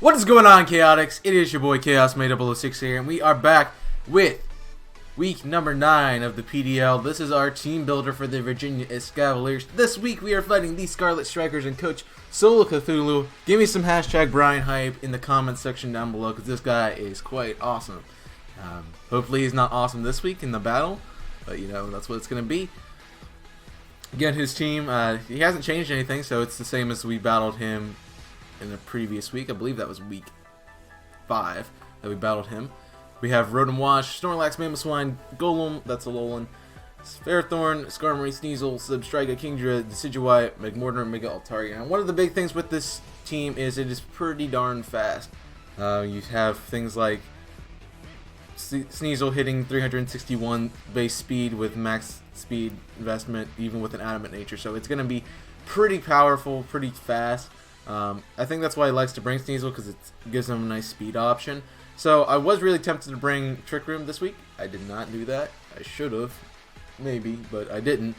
What is going on, Chaotix? It is your boy Chaos Made 006 here, and we are back with week number 9 of the PDL. This is our team builder for the Virginia Escavaliers. This week we are fighting the Scarlet Strikers and Coach Solo Cthulhu. Give me some hashtag Brian Hype in the comments section down below, because this guy is quite awesome. Hopefully he's not awesome this week in the battle, but you know, that's what it's going to be. Again, his team, he hasn't changed anything, so it's the same as we battled him in the previous week. I believe that was week 5 that we battled him. We have Rotom Wash, Snorlax, Mamoswine, Golem, that's a Alolan, Ferrothorn, Skarmory, Sneasel, Substriga, Kingdra, Decidueye, Magmortar, Mega Altaria. And one of the big things with this team is it is pretty darn fast. You have things like Sneasel hitting 361 base speed with max speed investment, even with an adamant nature. So it's going to be pretty powerful, pretty fast. I think that's why he likes to bring Sneasel, because it gives him a nice speed option. So I was really tempted to bring Trick Room this week. I did not do that. I should have, maybe, but I didn't.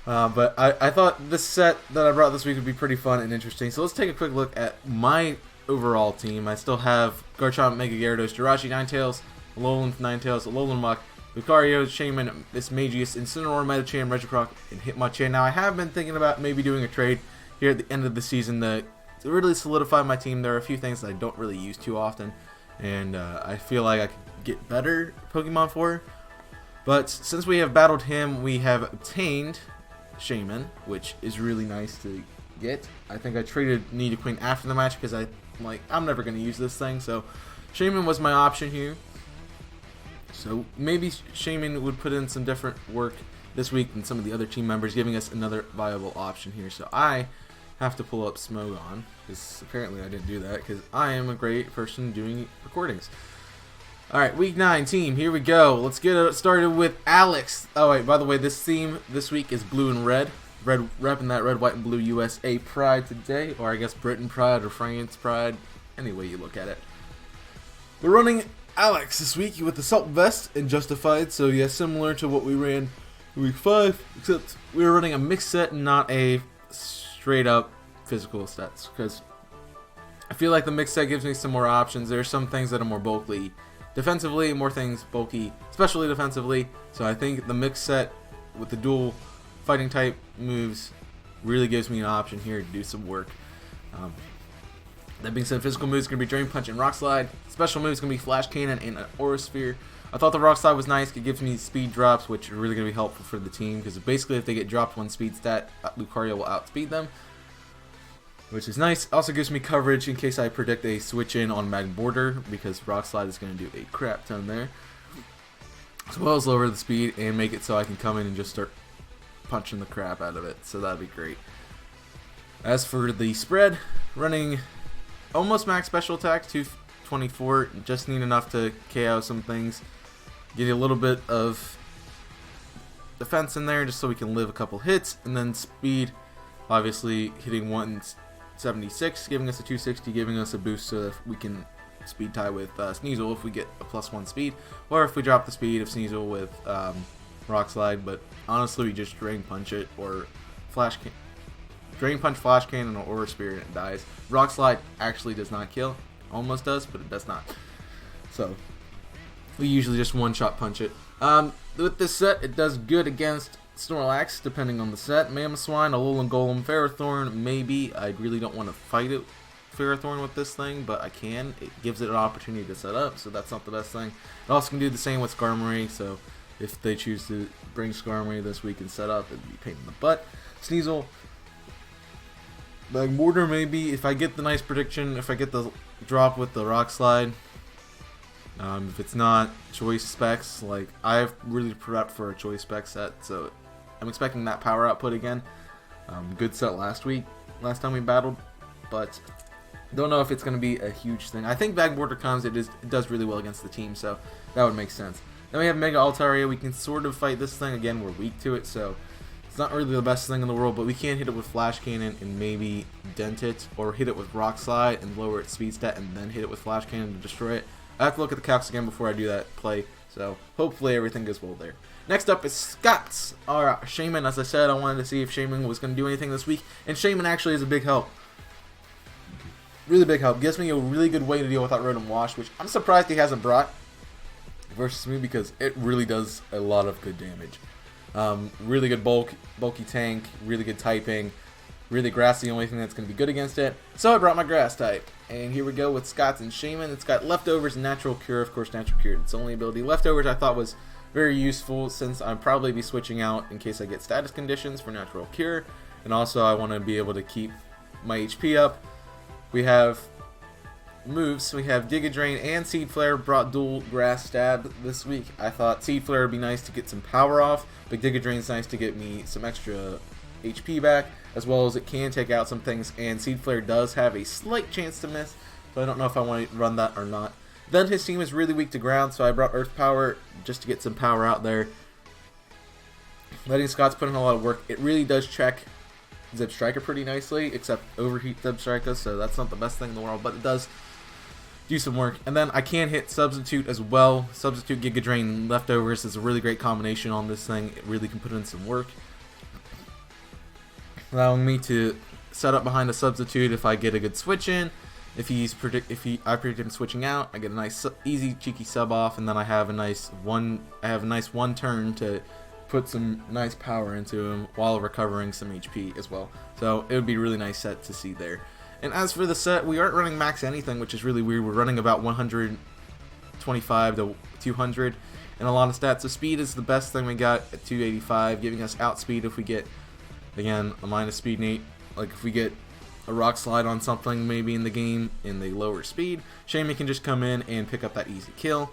But I thought this set that I brought this week would be pretty fun and interesting. So let's take a quick look at my overall team. I still have Garchomp, Mega Gyarados, Jirachi, Ninetales, Alolan Ninetales, Alolan Muk, Lucario, Shaman, Mismagius, Incineroar, Medicham, Regiproc, and Hitmonchan. Now I have been thinking about maybe doing a trade here at the end of the season to really solidify my team. There are a few things that I don't really use too often, and I feel like I could get better Pokemon for. But since we have battled him, we have obtained Shaman, which is really nice to get. I think I traded Nidoqueen after the match because I'm never going to use this thing, so Shaman was my option here. So maybe Shaman would put in some different work this week than some of the other team members, giving us another viable option here. So I have to pull up Smogon, because apparently I didn't do that, because I am a great person doing recordings. Alright, week 9 team, here we go. Let's get it started with Alex. Oh wait, by the way, this theme this week is blue and red. Repping that red, white, and blue USA pride today, or I guess Britain pride or France pride, any way you look at it. We're running Alex this week with the Salt Vest and Justified, so yeah, similar to what we ran in week 5, except we were running a mixed set and not a straight up physical stats, because I feel like the mixed set gives me some more options. There are some things that are more bulky defensively, more things bulky especially defensively, so I think the mixed set with the dual fighting type moves really gives me an option here to do some work. That being said, physical moves going to be Drain Punch and Rock Slide. Special moves going to be Flash Cannon and an Aura Sphere. I thought the Rock Slide was nice. It gives me speed drops, which are really going to be helpful for the team, because basically if they get dropped one speed stat, Lucario will outspeed them, which is nice. Also gives me coverage in case I predict a switch in on Magmortar, because Rock Slide is going to do a crap ton there, as well as lower the speed and make it so I can come in and just start punching the crap out of it. So that'd be great. As for the spread, running almost max special attack, 224, just need enough to KO some things, get a little bit of defense in there just so we can live a couple hits, and then speed, obviously hitting 176, giving us a 260, giving us a boost so that we can speed tie with Sneasel if we get a +1 speed, or if we drop the speed of Sneasel with Rock Slide. But honestly, we just Drain Punch it, or Drain Punch, Flash Cannon, or Aura Sphere, and it dies. Rock Slide actually does not kill. Almost does, but it does not. So we usually just one-shot punch it. With this set, it does good against Snorlax, depending on the set. Mamoswine, Alolan Golem, Ferrothorn, maybe. I really don't want to fight it, Ferrothorn, with this thing, but I can. It gives it an opportunity to set up, so that's not the best thing. It also can do the same with Skarmory, so if they choose to bring Skarmory this week and set up, it'd be a pain in the butt. Sneasel, Magmortar, maybe, if I get the nice prediction, if I get the drop with the Rock Slide. If it's not choice specs, like, I've really prepped for a choice spec set, so I'm expecting that power output again. Good set last time we battled, but don't know if it's going to be a huge thing. I think Magmortar comes, it does really well against the team, so that would make sense. Then we have Mega Altaria. We can sort of fight this thing. Again, we're weak to it, so it's not really the best thing in the world, but we can hit it with Flash Cannon and maybe dent it, or hit it with Rock Slide and lower its speed stat and then hit it with Flash Cannon to destroy it. I have to look at the calcs again before I do that play, so hopefully everything goes well there. Next up is Scott's. Alright, Shaman. As I said, I wanted to see if Shaman was going to do anything this week, and Shaman actually is a big help. Really big help. Gives me a really good way to deal with that Rotom Wash, which I'm surprised he hasn't brought versus me because it really does a lot of good damage. Really good bulky tank, really good typing. Really grass the only thing that's going to be good against it. So I brought my grass type. And here we go with Scott's and Shaman. It's got Leftovers and Natural Cure. Of course, Natural Cure, its only ability. Leftovers I thought was very useful since I'd probably be switching out in case I get status conditions for Natural Cure. And also I want to be able to keep my HP up. We have moves. We have Giga Drain and Seed Flare brought dual Grass Stab this week. I thought Seed Flare would be nice to get some power off, but Giga Drain's nice to get me some extra HP back, as well as it can take out some things, and Seed Flare does have a slight chance to miss, so I don't know if I want to run that or not. Then his team is really weak to ground, so I brought Earth Power just to get some power out there. Letting Scott's put in a lot of work. It really does check Zebstrika pretty nicely, except overheat Zebstrika, so that's not the best thing in the world, but it does do some work. And then I can hit Substitute as well. Substitute, Giga Drain, Leftovers is a really great combination on this thing. It really can put in some work, allowing me to set up behind a Substitute if I get a good switch in. I predict him switching out, I get a nice easy cheeky sub off, and then I have a nice one turn to put some nice power into him while recovering some HP as well. So it would be a really nice set to see there. And as for the set, we aren't running max anything, which is really weird. We're running about 125 to 200 and a lot of stats. So speed is the best thing we got at 285, giving us outspeed if we get, again, a minus speed 8. Like if we get a rock slide on something maybe in the game in the lower speed, Shaman can just come in and pick up that easy kill.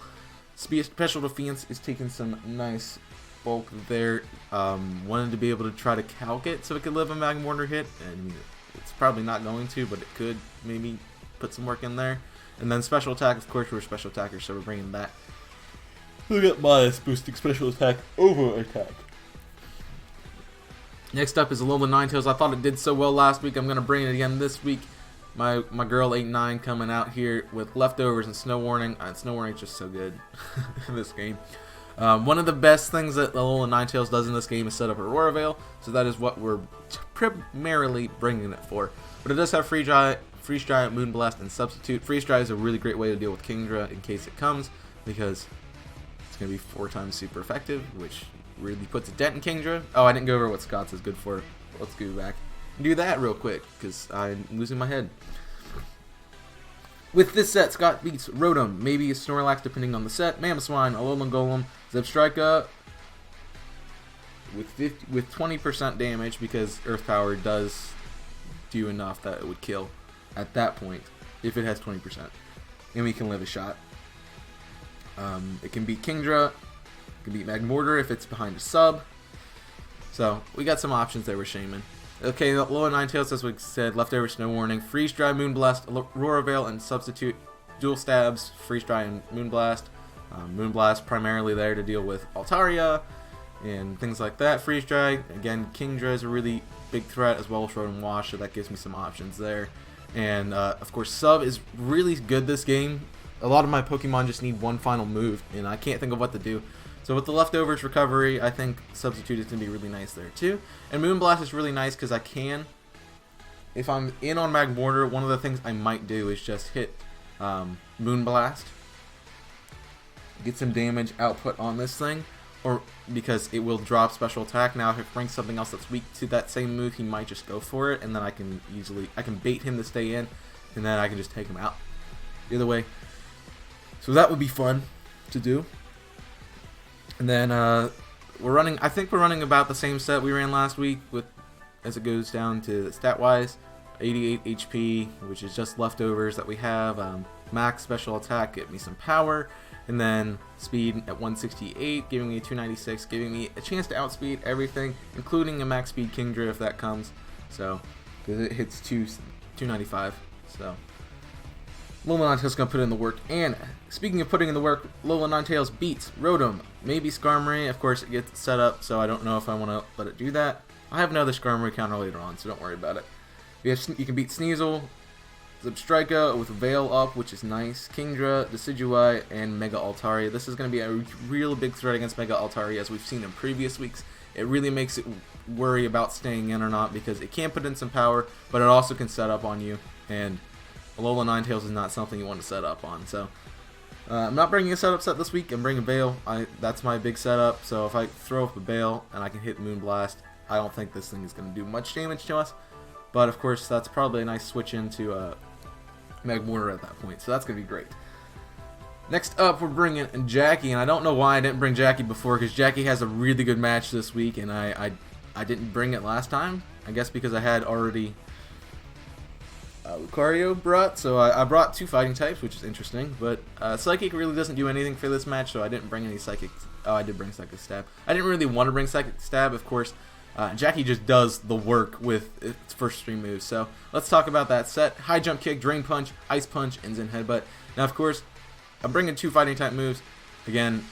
Special defense is taking some nice bulk there. Wanted to be able to try to calc it so it could live a Magmortar hit, and it's probably not going to, but it could maybe put some work in there. And then special attack, of course, we're special attackers, so we're bringing that. Look at minus boosting special attack over attack. Next up is Alolan Ninetales. I thought it did so well last week. I'm going to bring it again this week. My girl 8-9 coming out here with Leftovers and Snow Warning. Snow Warning is just so good in this game. One of the best things that Alolan Ninetales does in this game is set up Aurora Veil, so that is what we're primarily bringing it for. But it does have Freeze Dry, Moonblast, and Substitute. Freeze Dry is a really great way to deal with Kingdra in case it comes, because it's going to be 4 times super effective, which really puts a dent in Kingdra. Oh, I didn't go over what Scott's is good for. Let's go back and do that real quick, because I'm losing my head. With this set, Scott beats Rotom, maybe a Snorlax depending on the set, Mamoswine, Alolan Golem, Zebstrika with 20% damage, because Earth Power does do enough that it would kill at that point if it has 20%. And we can live a shot. It can beat Kingdra, it can beat Magmortar if it's behind a sub. So we got some options there with Shaman. Okay, Alolan Ninetales, as we said, Leftover, Snow Warning, Freeze Dry, Moonblast, Aurora Veil, and Substitute. Dual stabs, Freeze Dry and Moonblast. Moonblast primarily there to deal with Altaria and things like that. Freeze Dry, again, Kingdra is a really big threat, as well as Rotom Wash, so that gives me some options there. And of course, Sub is really good this game. A lot of my Pokemon just need one final move, and I can't think of what to do. So with the Leftovers recovery, I think Substitute is going to be really nice there too. And Moonblast is really nice because I can, if I'm in on Magmortar, one of the things I might do is just hit Moonblast, get some damage output on this thing, or because it will drop special attack. Now if it brings something else that's weak to that same move, he might just go for it, and then I can bait him to stay in, and then I can just take him out. Either way. So that would be fun to do. And then I think we're running about the same set we ran last week, with as it goes down to stat wise. 88 HP, which is just Leftovers that we have. Max special attack, get me some power, and then speed at 168, giving me a 296, giving me a chance to outspeed everything, including a max speed Kingdra if that comes. So, because it hits 295. So, Alolan Ninetales gonna put in the work. And speaking of putting in the work, Alolan Ninetales beats Rotom, maybe Skarmory. Of course, it gets set up, so I don't know if I want to let it do that. I have another Skarmory counter later on, so don't worry about it. You can beat Sneasel, Zebstrika with Veil up, which is nice, Kingdra, Decidueye, and Mega Altaria. This is going to be a real big threat against Mega Altaria, as we've seen in previous weeks. It really makes it worry about staying in or not, because it can put in some power, but it also can set up on you, and Alola Ninetales is not something you want to set up on. So I'm not bringing a setup set this week. I'm bringing Veil. That's my big setup. So if I throw up a Veil and I can hit Moonblast, I don't think this thing is going to do much damage to us. But of course, that's probably a nice switch into Magmortar at that point. So that's going to be great. Next up, we're bringing Jackie, and I don't know why I didn't bring Jackie before, because Jackie has a really good match this week, and I didn't bring it last time. I guess because I had already Lucario brought, so I brought 2 fighting types, which is interesting, but Psychic really doesn't do anything for this match, so I didn't bring any Psychic. Oh, I did bring Psychic Stab. I didn't really want to bring Psychic Stab, of course. Jackie just does the work with its first 3 moves, so let's talk about that set. High Jump Kick, Drain Punch, Ice Punch, and Zen Headbutt. Now, of course, I'm bringing 2 fighting type moves. Again,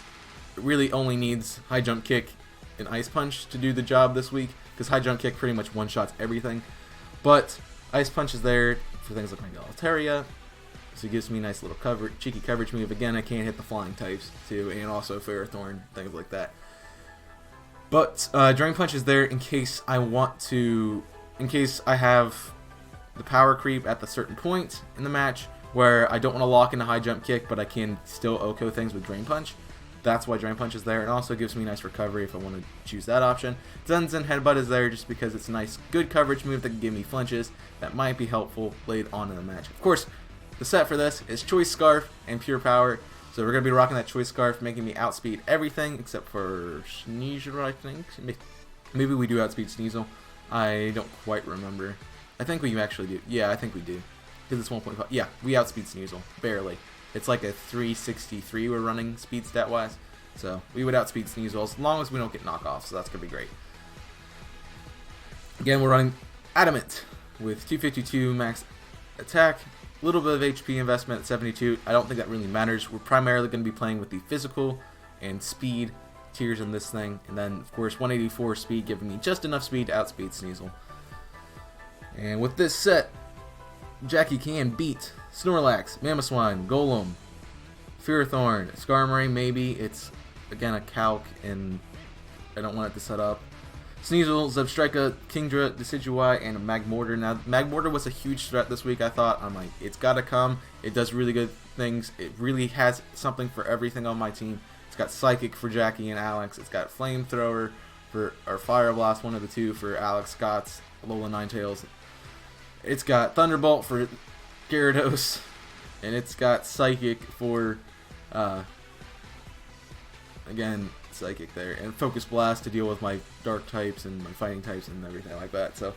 it really only needs High Jump Kick and Ice Punch to do the job this week, because High Jump Kick pretty much one-shots everything. But Ice Punch is there for things like Mega Altaria, so it gives me a nice little cheeky coverage move. Again, I can't hit the flying types too, and also Ferrothorn, things like that. But Drain Punch is there in case I have the power creep at the certain point in the match, where I don't want to lock in a High Jump Kick, but I can still OHKO things with Drain Punch. That's why Drain Punch is there. It also gives me nice recovery if I want to choose that option. Zen Headbutt is there just because it's a nice, good coverage move that can give me flinches that might be helpful late on in the match. Of course, the set for this is Choice Scarf and Pure Power. So we're going to be rocking that Choice Scarf, making me outspeed everything except for Sneasel, I think. Maybe we do outspeed Sneasel. I don't quite remember. I think we actually do. Yeah, I think we do. Because it's 1.5. Yeah, we outspeed Sneasel. Barely. It's like a 363 we're running speed stat-wise. So we would outspeed Sneasel as long as we don't get knockoffs. So that's going to be great. Again, we're running Adamant with 252 max attack. A little bit of HP investment at 72. I don't think that really matters. We're primarily going to be playing with the physical and speed tiers in this thing. And then, of course, 184 speed, giving me just enough speed to outspeed Sneasel. And with this set, Jackie can beat Snorlax, Mamoswine, Golem, Ferrothorn, Skarmory, maybe. It's, again, a calc, and I don't want it to set up. Sneasel, Zebstrika, Kingdra, Decidueye, and a Magmortar. Now, Magmortar was a huge threat this week, I thought. I'm like, it's got to come. It does really good things. It really has something for everything on my team. It's got Psychic for Jackie and Alex. It's got Flamethrower for, or Fire Blast, one of the two, for Alex Scott's Alola Ninetales. It's got Thunderbolt for Gyarados. And it's got Psychic for, again, Psychic there, and Focus Blast to deal with my dark types and my fighting types and everything like that. So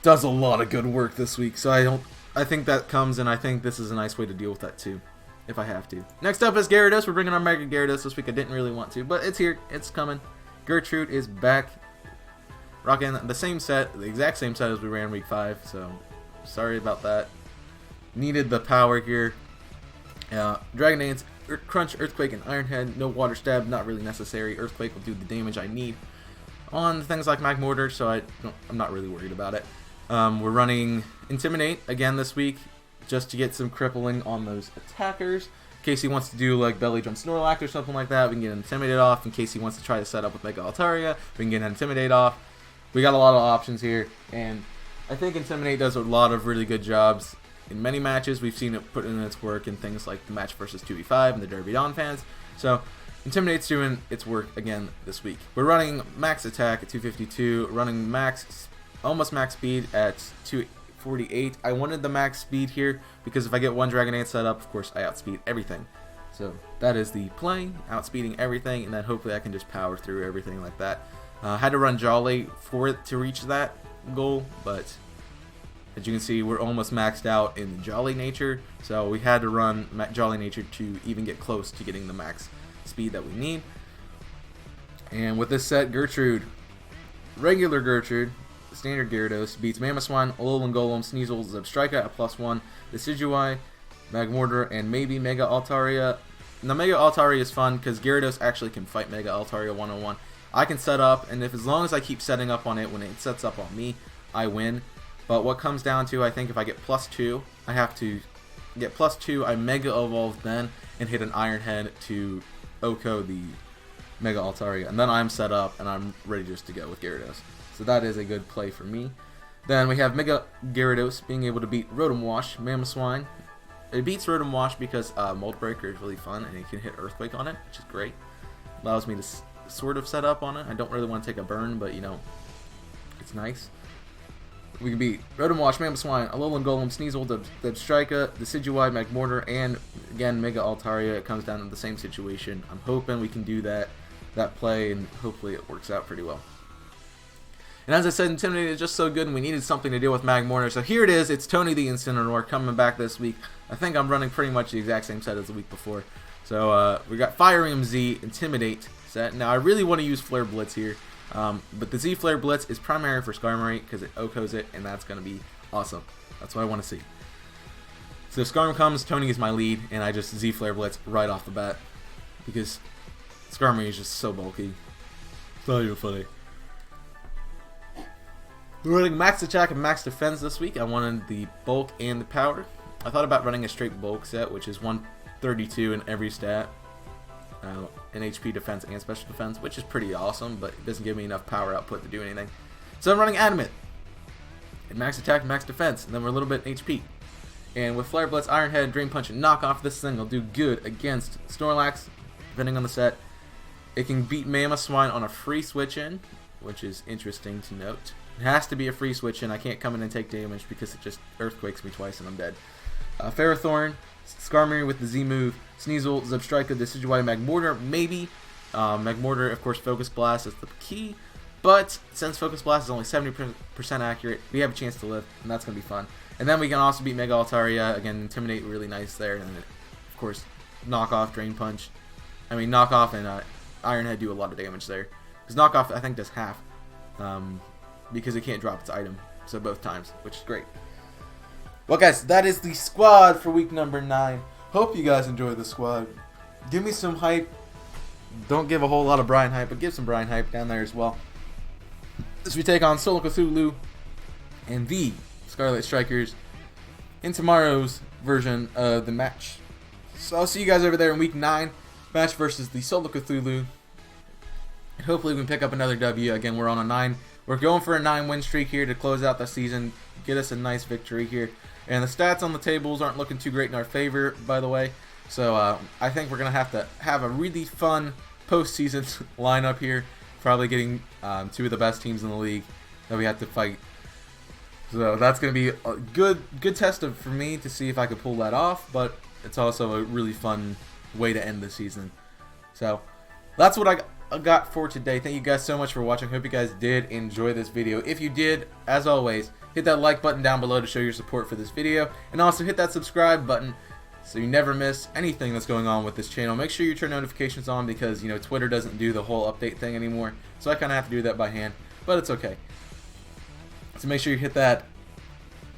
does a lot of good work this week. So I think that comes, and I think this is a nice way to deal with that too, if I have to. Next up is Gyarados. We're bringing our Mega Gyarados this week. I didn't really want to, but it's here. It's coming. Gertrude is back, rocking the same set, the exact same set as we ran week 5. So sorry about that. Needed the power here. Dragon Dance, Crunch, Earthquake, and Iron Head. No Water Stab, not really necessary. Earthquake will do the damage I need on things like Magmortar, so I'm not really worried about it. We're running Intimidate again this week, just to get some crippling on those attackers. In case he wants to do like Belly Drum Snorlax or something like that, we can get Intimidate off. In case he wants to try to set up with Mega Altaria, we can get Intimidate off. We got a lot of options here, and I think Intimidate does a lot of really good jobs. In many matches, we've seen it put in its work in things like the match versus 2v5 and the Derby Dawn fans. So, Intimidate's doing its work again this week. We're running max attack at 252, running almost max speed at 248. I wanted the max speed here because if I get one Dragon Dance set up, of course, I outspeed everything. So, that is the play, outspeeding everything, and then hopefully I can just power through everything like that. Had to run Jolly for it to reach that goal, but as you can see, we're almost maxed out in Jolly Nature, so we had to run Jolly Nature to even get close to getting the max speed that we need. And with this set, Gertrude, regular Gertrude, standard Gyarados, beats Mamoswine, Alolan Golem, Sneasel, Zebstrika at +1, Decidueye, Magmortar, and maybe Mega Altaria. Now, Mega Altaria is fun because Gyarados actually can fight Mega Altaria 101. I can set up, and as long as I keep setting up on it when it sets up on me, I win. But what comes down to, I think if I get +2, I have to get +2, I Mega Evolve then, and hit an Iron Head to OHKO the Mega Altaria. And then I'm set up, and I'm ready just to go with Gyarados. So that is a good play for me. Then we have Mega Gyarados being able to beat Rotom Wash, Mamoswine. It beats Rotom Wash because Mold Breaker is really fun and you can hit Earthquake on it, which is great. Allows me to sort of set up on it. I don't really want to take a burn, but you know, it's nice. We can beat Rotom Wash, Mamoswine, Alolan Golem, Sneasel, Dubstrika, Decidueye, Magmortar, and again Mega Altaria. It comes down to the same situation. I'm hoping we can do that play, and hopefully it works out pretty well. And as I said, Intimidate is just so good, and we needed something to deal with Magmortar. So here it is. It's Tony the Incineroar coming back this week. I think I'm running pretty much the exact same set as the week before. So we got Fire Ring Z, Intimidate set. Now I really want to use Flare Blitz here. But the Z Flare Blitz is primary for Skarmory because it OHKOs it, and that's going to be awesome. That's what I want to see. So if Skarmory comes, Tony is my lead, and I just Z Flare Blitz right off the bat because Skarmory is just so bulky. It's not even funny. We're running Max Attack and Max Defense this week. I wanted the bulk and the power. I thought about running a straight bulk set, which is 132 in every stat. In HP defense and special defense, which is pretty awesome, but it doesn't give me enough power output to do anything. So I'm running Adamant and Max Attack, Max Defense, and then we're a little bit HP. And with Flare Blitz, Iron Head, Dream Punch, and Knock Off, this thing will do good against Snorlax, depending on the set. It can beat Mamoswine on a free switch in, which is interesting to note. It has to be a free switch in. I can't come in and take damage because it just Earthquakes me twice and I'm dead. Ferrothorn, Skarmory with the Z move, Sneasel, Zubstrika, Decidueye, Magmortar, maybe. Magmortar, of course, Focus Blast is the key, but since Focus Blast is only 70% accurate, we have a chance to live, and that's going to be fun. And then we can also beat Mega Altaria, again, Intimidate really nice there, and then, of course, Knock Off, Drain Punch. I mean, Knock Off and Iron Head do a lot of damage there. Because Knock Off, I think, does half, because it can't drop its item, so both times, which is great. Well, guys, that is the squad for week number 9. Hope you guys enjoyed the squad. Give me some hype. Don't give a whole lot of Brian hype, but give some Brian hype down there as well. As we take on Solo Cthulhu and the Scarlet Strikers in tomorrow's version of the match. So I'll see you guys over there in week 9. Match versus the Solo Cthulhu. And hopefully we can pick up another W. Again, we're on a 9. We're going for a 9-win streak here to close out the season. Get us a nice victory here. And the stats on the tables aren't looking too great in our favor, by the way. So I think we're going to have a really fun postseason lineup here. Probably getting 2 of the best teams in the league that we have to fight. So that's going to be a good test for me to see if I could pull that off. But it's also a really fun way to end the season. So that's what I got for today. Thank you guys so much for watching. Hope you guys did enjoy this video. If you did, as always, hit that like button down below to show your support for this video, and also hit that subscribe button so you never miss anything that's going on with this channel. Make sure you turn notifications on because, you know, Twitter doesn't do the whole update thing anymore, so I kind of have to do that by hand, but it's okay. So make sure you hit that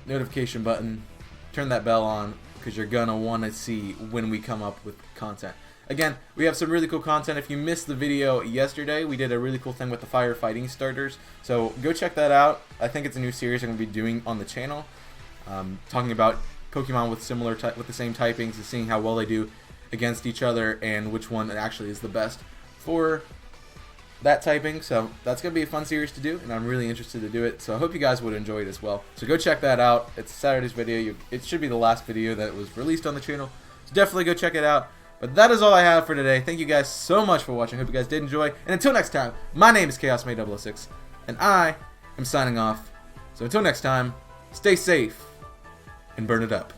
notification button, turn that bell on, because you're gonna want to see when we come up with content. Again, we have some really cool content. If you missed the video yesterday, we did a really cool thing with the firefighting starters. So go check that out. I think it's a new series I'm going to be doing on the channel. Talking about Pokemon with the same typings and seeing how well they do against each other and which one actually is the best for that typing. So that's going to be a fun series to do, and I'm really interested to do it. So I hope you guys would enjoy it as well. So go check that out. It's Saturday's video. It should be the last video that was released on the channel. So definitely go check it out. But that is all I have for today. Thank you guys so much for watching. Hope you guys did enjoy. And until next time, my name is ChaosMade006, and I am signing off. So until next time, stay safe and burn it up.